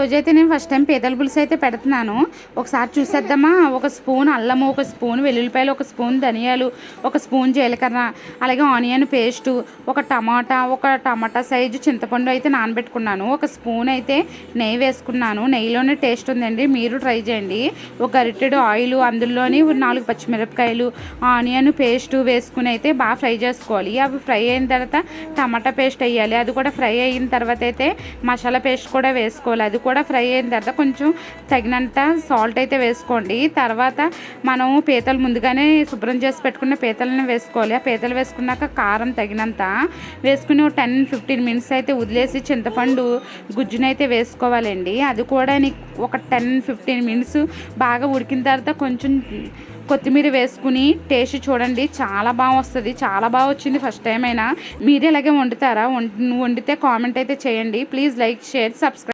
ఈరోజైతే నేను first time పీతల పులుసు అయితే పెడుతున్నాను. ఒకసారి చూసేద్దామా. ఒక స్పూన్ అల్లము, ఒక స్పూన్ వెల్లుల్లిపాయలు, ఒక స్పూన్ ధనియాలు, ఒక స్పూన్ జీలకర్ర, అలాగే ఆనియన్ పేస్టు, ఒక టమాటా సైజు చింతపండు అయితే నానబెట్టుకున్నాను. ఒక స్పూన్ అయితే నెయ్యి వేసుకున్నాను. నెయ్యిలోనే టేస్ట్ ఉందండి, మీరు ట్రై చేయండి. ఒక గరిటెడు ఆయిల్, అందులోని 4 పచ్చిమిరపకాయలు, ఆనియన్ పేస్టు వేసుకుని అయితే బాగా ఫ్రై చేసుకోవాలి. అవి ఫ్రై అయిన తర్వాత టమాటా పేస్ట్ వేయాలి. అది కూడా ఫ్రై అయిన తర్వాత అయితే మసాలా పేస్ట్ కూడా వేసుకోవాలి. అది కూడా ఫ్రై అయిన తర్వాత కొంచెం తగినంత సాల్ట్ అయితే వేసుకోండి. తర్వాత మనం పీతలు ముందుగానే శుభ్రం చేసి పెట్టుకున్న పీతలను వేసుకోవాలి. ఆ పీతలు వేసుకున్నాక కారం తగినంత వేసుకుని 10-15 మినిట్స్ అయితే వదిలేసి చింతపండు గుజ్జునైతే వేసుకోవాలండి. అది కూడా ఒక 10-15 మినిట్స్ బాగా ఉడికిన తర్వాత కొంచెం కొత్తిమీర వేసుకుని టేస్ట్ చూడండి, చాలా బాగా వస్తుంది. చాలా బాగా వచ్చింది ఫస్ట్ టైం అయినా. మీరు ఇలాగే వండుతారా? వండితే కామెంట్ అయితే చేయండి. Please like, share, subscribe.